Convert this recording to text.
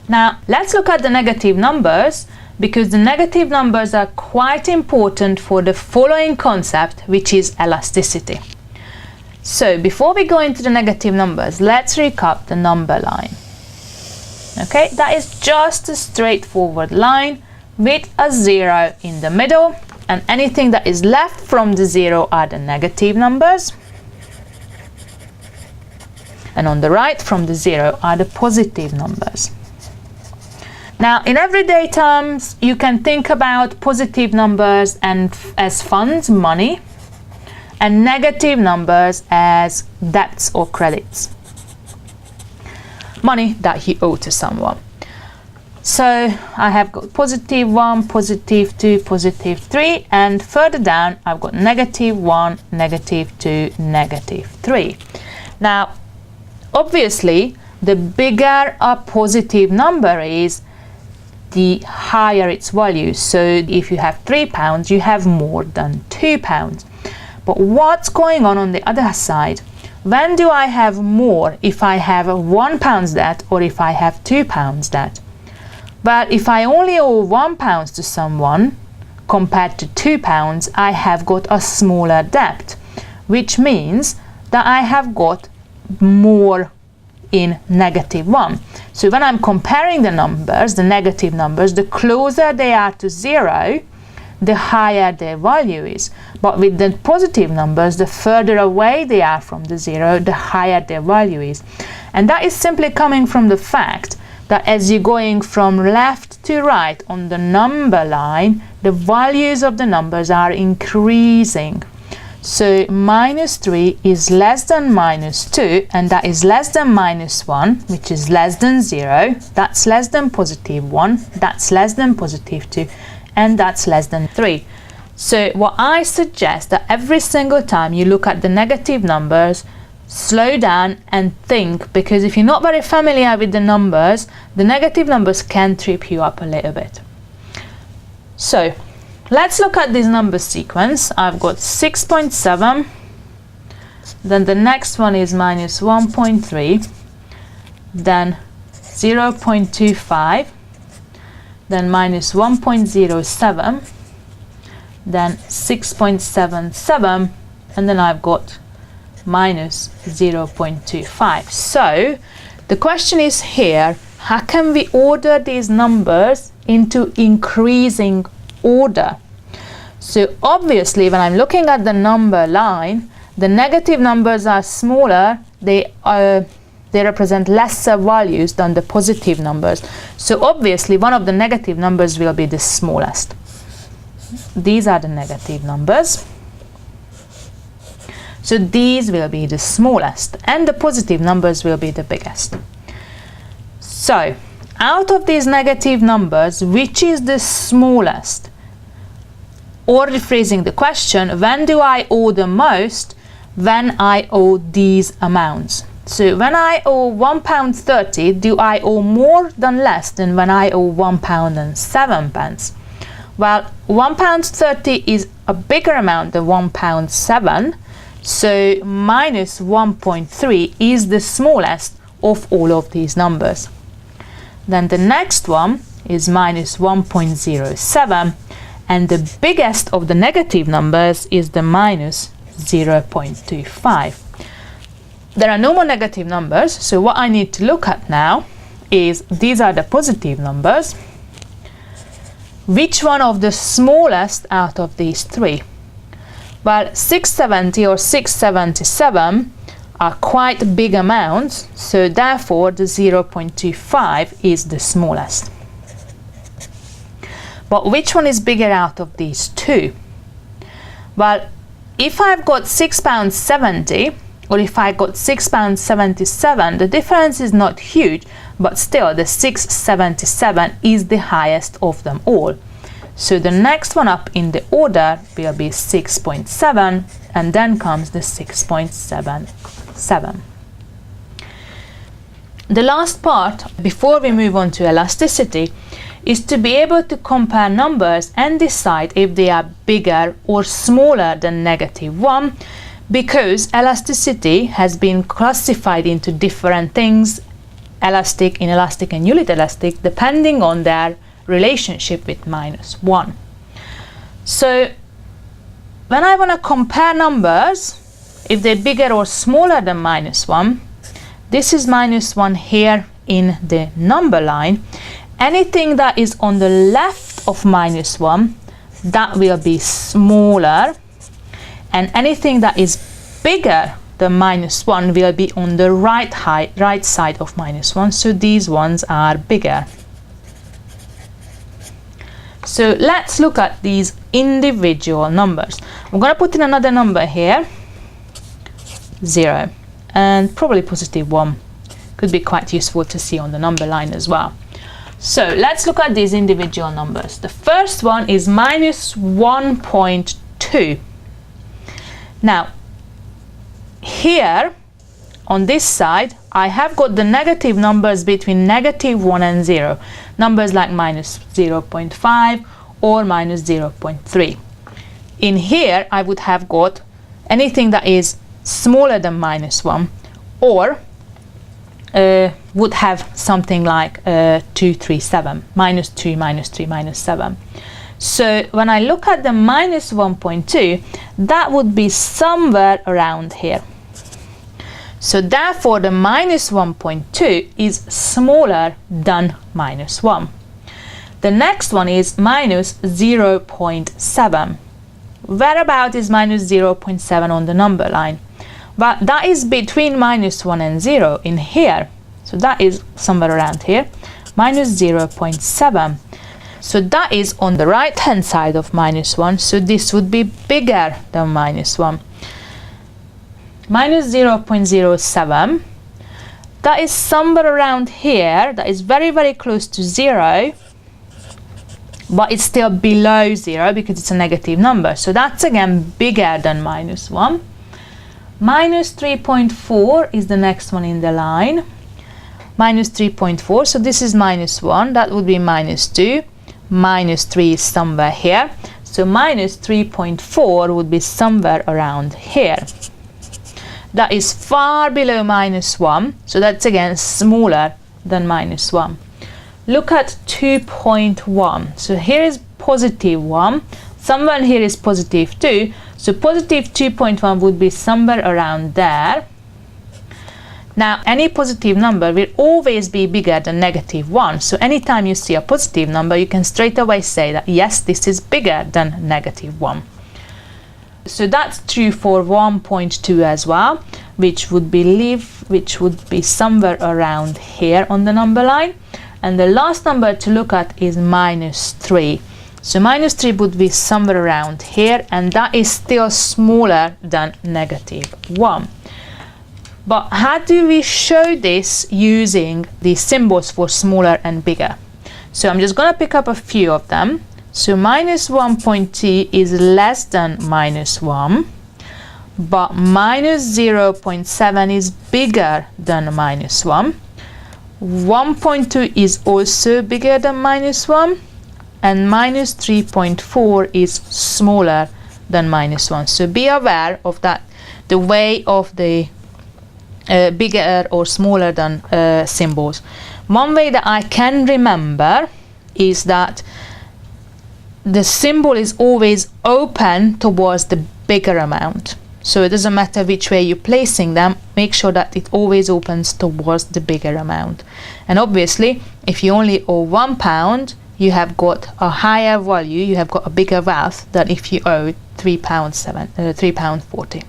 Now let's look at the negative numbers, because the negative numbers are quite important for the following concept, which is elasticity. So before we go into the negative numbers, let's recap the number line. Okay, that is just a straightforward line with a 0 in the middle, and anything that is left from the 0 are the negative numbers, and on the right from the 0 are the positive numbers. Now in everyday terms you can think about positive numbers as funds, money, and negative numbers as debts or credits, money that you owe to someone. So I have got positive 1, positive 2, positive 3, and further down I've got negative 1, negative 2, negative 3. Now obviously the bigger a positive number is, the higher its value. So if you have £3, you have more than £2. But what's going on the other side? When do I have more? If I have £1 debt or if I have £2 debt? But if I only owe £1 to someone compared to £2, I have got a smaller debt, which means that I have got more in negative 1. So when I'm comparing the numbers, the negative numbers, the closer they are to 0, the higher their value is. But with the positive numbers, the further away they are from the 0, the higher their value is. And that is simply coming from the fact that as you're going from left to right on the number line, the values of the numbers are increasing. So -3 is less than -2, and that is less than -1, which is less than 0, that's less than positive 1, that's less than positive 2, and that's less than 3. So what I suggest that every single time you look at the negative numbers, slow down and think, because if you're not very familiar with the numbers, the negative numbers can trip you up a little bit. So let's look at this number sequence. I've got 6.7, then the next one is -1.3, then 0.25, then -1.07, then 6.77, and then I've got -0.25. So the question is here, how can we order these numbers into increasing order? So obviously when I'm looking at the number line, the negative numbers are smaller, they represent lesser values than the positive numbers. So obviously one of the negative numbers will be the smallest. These are the negative numbers. So these will be the smallest, and the positive numbers will be the biggest. So out of these negative numbers, which is the smallest? Or rephrasing the question, when do I owe the most? When I owe these amounts. So when I owe £1.30, do I owe more than less than when I owe £1.07? Well, £1.30 is a bigger amount than £1.07, so -1.3 is the smallest of all of these numbers. Then the next one is -1.07, and the biggest of the negative numbers is the -0.25. There are no more negative numbers, so what I need to look at now is, these are the positive numbers. Which one of the smallest out of these three? Well, 670 or 677 are quite big amounts, so therefore the 0.25 is the smallest. But which one is bigger out of these two? Well, if I've got £6.70 or if I got £6.77, the difference is not huge, but still the 677 is the highest of them all. So the next one up in the order will be 6.7, and then comes the 6.77. The last part, before we move on to elasticity, is to be able to compare numbers and decide if they are bigger or smaller than -1, because elasticity has been classified into different things elastic, inelastic and unit elastic depending on their relationship with -1. So when I want to compare numbers, if they're bigger or smaller than -1, this is -1 here in the number line. Anything that is on the left of -1, that will be smaller, and anything that is bigger than -1 will be on the right side of -1, so these ones are bigger. So let's look at these individual numbers. I'm going to put in another number here, 0, and probably +1. Could be quite useful to see on the number line as well. So let's look at these individual numbers. The first one is -1.2. Now, here on this side, I have got the negative numbers between -1 and 0. Numbers like -0.5 or -0.3. In here, I would have got anything that is smaller than -1, or would have something like 2, 3, 7, -2, -3, -7. So when I look at the -1.2, that would be somewhere around here. So therefore the -1.2 is smaller than -1. The next one is -0.7. Whereabout is -0.7 on the number line? But that is between -1 and 0 in here. So that is somewhere around here, -0.7. So that is on the right hand side of -1, so this would be bigger than -1. -0.07, that is somewhere around here, that is very, very close to 0, but it's still below 0 because it's a negative number. So that's again bigger than -1. -3.4 is the next one in the line. -3.4, so this is -1, that would be -2. -3 is somewhere here, so -3.4 would be somewhere around here. That is far below -1, so that's again smaller than -1. Look at 2.1. So here is +1, somewhere here is +2, so +2.1 would be somewhere around there. Now, any positive number will always be bigger than -1, so anytime you see a positive number, you can straight away say that yes, this is bigger than -1. So that's true for 1.2 as well, which would be somewhere around here on the number line. And the last number to look at is -3. So -3 would be somewhere around here, and that is still smaller than -1. But how do we show this using the symbols for smaller and bigger? So I'm just going to pick up a few of them. So -1.2 is less than -1, but -0.7 is bigger than -1. 1.2 is also bigger than -1, and -3.4 is smaller than -1. So be aware of that, the way of the bigger or smaller than symbols. One way that I can remember is that the symbol is always open towards the bigger amount. So it doesn't matter which way you're placing them, make sure that it always opens towards the bigger amount. And obviously, if you only owe £1, you have got a higher value, you have got a bigger wealth than if you owe £3.40.